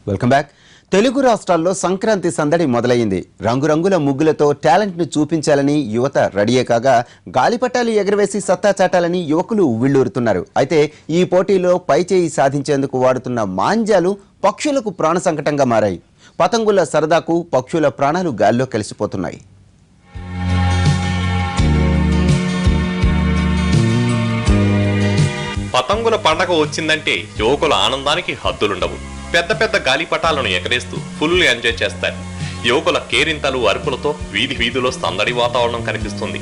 Welcome back. Telugu రాష్ట్రాల్లో సంక్రాంతి సందడి మొదలైంది. రంగురంగుల ముగ్గులతో టాలెంట్ను చూపించాలని యువత రెడీయే కాగా గాలిపటాలు ఎగరవేసి సత్తా చాటాలని యువకులు ఉవ్విళ్లూరుతున్నారు. అయితే ఈ పోటీలో పైచేయి సాధించేందుకు వాడుతున్న మాంజాలు పక్షులకు ప్రాణ సంకటంగా మారాయి. పతంగుల సరదాకు పక్షుల ప్రాణాలు గాల్లో కలిసిపోతున్నాయి. పతంగుల పండగ వచ్చిందంటే యువకుల ఆనందానికి హద్దులుండవు. పెద్ద పెద్ద గాలిపటాలను ఎగరేస్తూ ఫుల్ ఎంజాయ్ చేస్తారు. యువకుల కేరింతలు అరుపులతో వీధి వీధిలో సందడి వాతావరణం కనిపిస్తుంది.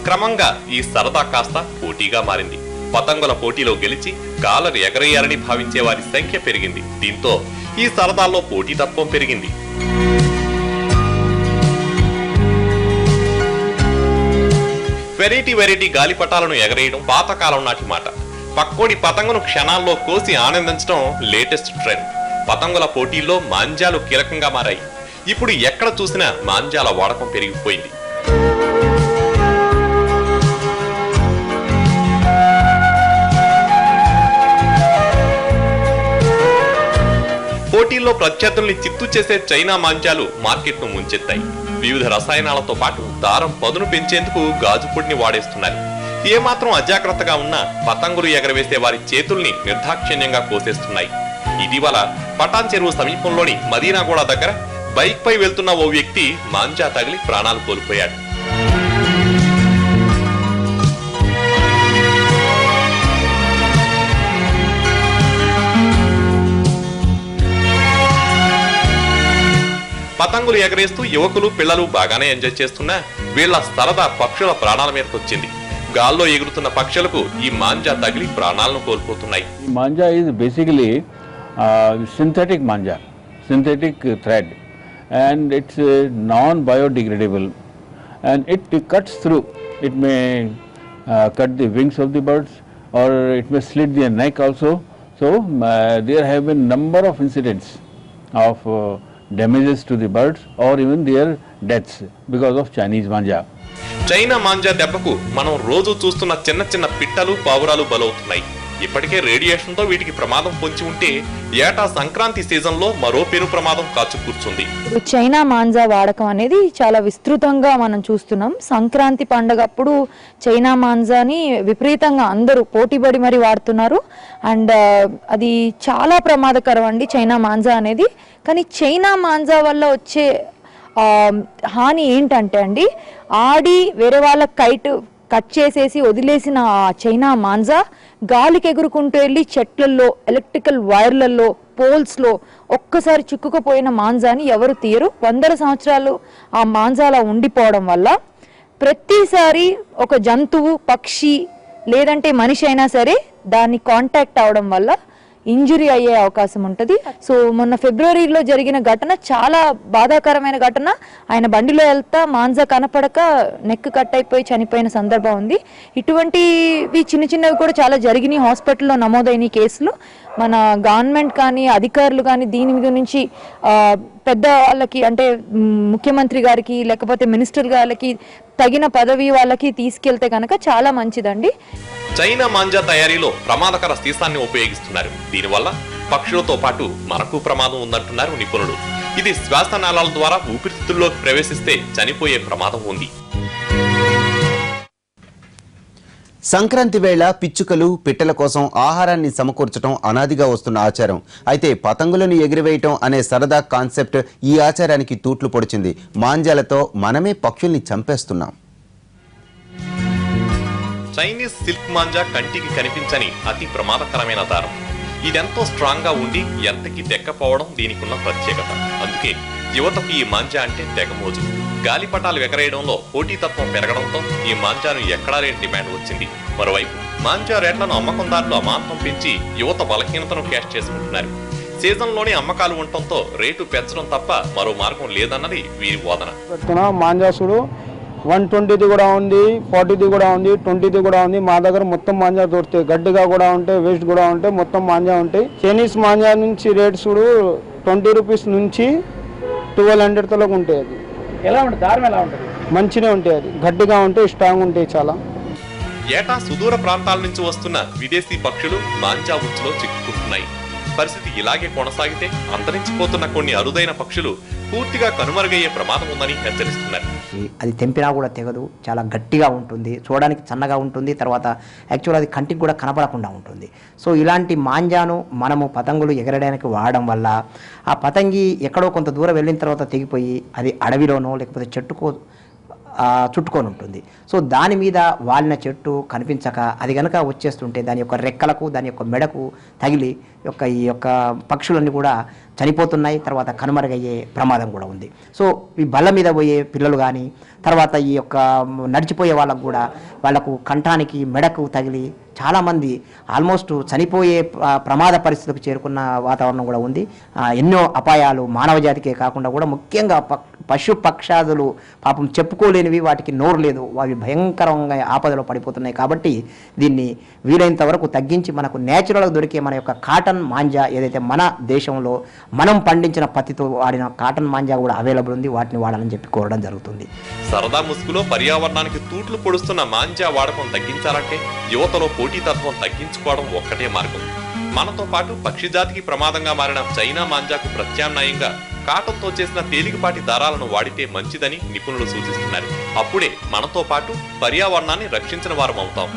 క్రమంగా ఈ సరదా కాస్త పోటీగా మారింది. పతంగుల పోటీలో గెలిచి గాలను ఎగరేయాలని భావించే వారి సంఖ్య పెరిగింది. దీంతో ఈ సరదాల్లో పోటీతత్వం పెరిగింది. వెరైటీ గాలిపటాలను ఎగరేయడం పాతకాలం నాటి మాట. పక్కోడి పతంగును క్షణాల్లో కోసి ఆనందించడం లేటెస్ట్ ట్రెండ్. పతంగుల పోటీల్లో మాంజాలు కీలకంగా మారాయి. ఇప్పుడు ఎక్కడ చూసినా మాంజాల వాడకం పెరిగిపోయింది. పోటీల్లో ప్రత్యర్థుల్ని చిత్తు చేసే చైనా మాంజాలు మార్కెట్ను ముంచెత్తాయి. వివిధ రసాయనాలతో పాటు దారం పదును పెంచేందుకు గాజు పొడిని వాడేస్తున్నారు. ఏమాత్రం అజాగ్రత్తగా ఉన్నా పతంగులు ఎగరవేసే వారి చేతుల్ని నిర్దాక్షిణ్యంగా కోసేస్తున్నాయి. ఇటీవల పటాన్ చెరువు సమీపంలోని మదీనాగూడ దగ్గర బైక్ పై వెళ్తున్న ఓ వ్యక్తి మాంజా తగిలి ప్రాణాలు కోల్పోయాడు. పతంగులు ఎగరేస్తూ యువకులు పిల్లలు బాగానే ఎంజాయ్ చేస్తున్నా వీళ్ల సరదా పక్షుల ప్రాణాల మీదకి వచ్చింది. గాల్లో ఎగురుతున్న పక్షులకు ఈ మాంజా తగిలి ప్రాణాలను కోల్పోతున్నాయి. Manja is basically synthetic manja, synthetic thread, and it's non-biodegradable, and it cuts through. It may cut the wings of the birds, or it may slit their neck also. So there have been number of incidents of damages to the birds or even their deaths because of Chinese manja. China manja దెబ్బకు మనం రోజు చూస్తున్న చిన్న చిన్న పిట్టలు పావురాలు బలవుతున్నాయి. ఇప్పటికే radiation తో వీటికి ప్రమాదం పొంచి ఉంటే ఏటా సంక్రాంతి సీజన్ లో మరో పెను ప్రమాదం కాచు కూర్చుంది. చైనా మాంజా వాడకం అనేది చాలా విస్తృతంగా మనం చూస్తున్నాం. సంక్రాంతి పండగప్పుడు చైనా మాంజాని విపరీతంగా అందరూ పోటీపడి మరి వాడుతున్నారు. అండ్ అది చాలా ప్రమాదకరం అండి చైనా మాంజా అనేది. కానీ చైనా మాంజా వల్ల వచ్చే హాని ఏంటంటే అండి, ఆడి వేరే వాళ్ళ కైట్ కట్ చేసేసి వదిలేసిన చైనా మాంజా గాలికి ఎగురుకుంటూ వెళ్ళి చెట్లల్లో, ఎలక్ట్రికల్ వైర్లలో, పోల్స్లో ఒక్కసారి చిక్కుకుపోయిన మాంజాని ఎవరు తీయరు. 100 సంవత్సరాలు ఆ మాంజాలా ఉండిపోవడం వల్ల ప్రతిసారి ఒక జంతువు, పక్షి లేదంటే మనిషి అయినా సరే దాన్ని కాంటాక్ట్ అవడం వల్ల ఇంజురీ అయ్యే అవకాశం ఉంటుంది. సో మొన్న ఫిబ్రవరిలో జరిగిన ఘటన చాలా బాధాకరమైన ఘటన. ఆయన బండిలో వెళ్తా మాంజా కనపడక నెక్ కట్ అయిపోయి చనిపోయిన సందర్భం ఉంది. ఇటువంటివి చిన్న చిన్నవి కూడా చాలా జరిగినాయి. హాస్పిటల్లో నమోదైన కేసులు. మన గవర్నమెంట్ కానీ అధికారులు కానీ దీని మీద నుంచి పెద్ద వాళ్ళకి, అంటే ముఖ్యమంత్రి గారికి లేకపోతే మినిస్టర్ గారికి తగిన పదవి వాళ్ళకి తీసుకెళ్తే కనుక చాలా మంచిదండి. చైనా మాంజా తయారీలో ప్రమాదకర సీసాన్ని ఉపయోగిస్తున్నారు. దీనివల్ల పక్షులతో పాటు మనకు ప్రమాదం ఉందంటున్నారు నిపుణులు. ఇది శ్వాసనాళాల ద్వారా ఊపిరితిత్తుల్లోకి ప్రవేశిస్తే చనిపోయే ప్రమాదం ఉంది. సంక్రాంతి వేళ పిచ్చుకలు, పిట్టల కోసం ఆహారాన్ని సమకూర్చడం అనాదిగా వస్తున్న ఆచారం. అయితే పతంగులను ఎగిరివేయటం అనే సరదా కాన్సెప్ట్ ఈ ఆచారానికి తూట్లు పొడిచింది. మాంజాలతో మనమే పక్షుల్ని చంపేస్తున్నాం. చైనీస్ సిల్క్ మాంజా కంటికి కనిపించని అతి ప్రమాదకరమైన దారం. ఇదెంతో స్ట్రాంగ్ గా ఉండి ఎంతకి దెక్కపోవడం దీనికున్న ప్రత్యేకత. అందుకే యువతకు ఈ మాంజా అంటే తెగమోజు. గాలిపటాలు ఎగరేయడంలో పోటీతత్వం పెరగడంతో ఈ మాంజాను ఎక్కడా లేని డిమాండ్ వచ్చింది. మరోవైపు మాంజా రేట్లను అమ్మకందారులు అమాంతం పెంచి యువత బలహీనతను క్యాష్ చేసుకుంటున్నారు. సీజన్లోనే అమ్మకాలు ఉండటంతో రేటు పెంచడం తప్ప మరో మార్గం లేదన్నది వీరి వాదన. మాంజాసుడు 120ది కూడా ఉంది, 40ది కూడా ఉంది, 20ది కూడా ఉంది. మా దగ్గర మొత్తం మాంజా దొరుకుతాయి. గడ్డిగా కూడా ఉంటాయి, వేస్ట్ కూడా ఉంటాయి, మొత్తం మాంజా ఉంటాయి. చైనీస్ మాంజా నుంచి రేట్స్ 20 రూపీస్ నుంచి 1200 తలకు ఉంటాయి. అది ఎలా ఉంటుంది దారం ఎలా ఉంటుంది? మంచిగా ఉంటాయి, అది గట్టిగా ఉంటాయి, స్ట్రాంగ్ ఉంటాయి చాలా. ఏటా సుదూర ప్రాంతాల నుంచి వస్తున్న విదేశీ పక్షులు మాంజా ఉచ్చులో చిక్కుకుంటున్నాయి. పరిస్థితి ఇలాగే కొనసాగితే అంతరించిపోతున్న కొన్ని అరుదైన పక్షులు పూర్తిగా కనుమరుగయ్యే ప్రమాదం ఉందని హెచ్చరిస్తున్నారు. అది తెంపినా కూడా తెగదు, చాలా గట్టిగా ఉంటుంది, చూడడానికి సన్నగా ఉంటుంది, తర్వాత యాక్చువల్ అది కంటికి కూడా కనపడకుండా ఉంటుంది. సో ఇలాంటి మాంజాను మనము పతంగులు ఎగరడానికి వాడడం వల్ల ఆ పతంగి ఎక్కడో కొంత దూరం వెళ్ళిన తర్వాత తెగిపోయి అది అడవిలోనో లేకపోతే చెట్టుకో చుట్టుకొని ఉంటుంది. సో దాని మీద వాలిన చెట్టు కనిపించక అది కనుక వచ్చేస్తుంటే దాని యొక్క రెక్కలకు దాని యొక్క మెడకు తగిలి ఈ యొక్క పక్షులన్నీ కూడా చనిపోతున్నాయి, తర్వాత కనుమరుగయ్యే ప్రమాదం కూడా ఉంది. సో ఈ బల్ల మీద పోయే పిల్లలు కానీ తర్వాత ఈ యొక్క నడిచిపోయే వాళ్ళకు కూడా వాళ్ళకు కంఠానికి మెడకు తగిలి చాలామంది ఆల్మోస్ట్ చనిపోయే ప్రమాద పరిస్థితికి చేరుకున్న వాతావరణం కూడా ఉంది. ఎన్నో అపాయాలు మానవ జాతికే కాకుండా కూడా ముఖ్యంగా పశు పక్షాదులు పాపం చెప్పుకోలేనివి, వాటికి నోరు లేదు, అవి భయంకరంగా ఆపదలో పడిపోతున్నాయి. కాబట్టి దీన్ని వీలైనంత వరకు తగ్గించి మనకు నేచురల్గా దొరికే మన యొక్క కాటన్ మాంజా ఏదైతే మన దేశంలో మనం పండించిన పత్తితో వాడిన కాటన్ మాంజా కూడా అవైలబుల్ ఉంది, వాటిని వాడాలని చెప్పి కోరడం జరుగుతుంది. సరదా ముసుగులో పర్యావరణానికి తూట్లు పొడుస్తున్న మాంజా వాడకం తగ్గించాలంటే యువతలో పోటీతత్వం తగ్గించుకోవడం ఒక్కటే మార్గం. మనతో పాటు పక్షి జాతికి ప్రమాదంగా మారిన చైనా మాంజాకు ప్రత్యామ్నాయంగా కాటన్తో చేసిన తేలికపాటి దారాలను వాడితే మంచిదని నిపుణులు సూచిస్తున్నారు. అప్పుడే మనతో పాటు పర్యావరణాన్ని రక్షించిన వారం అవుతాం.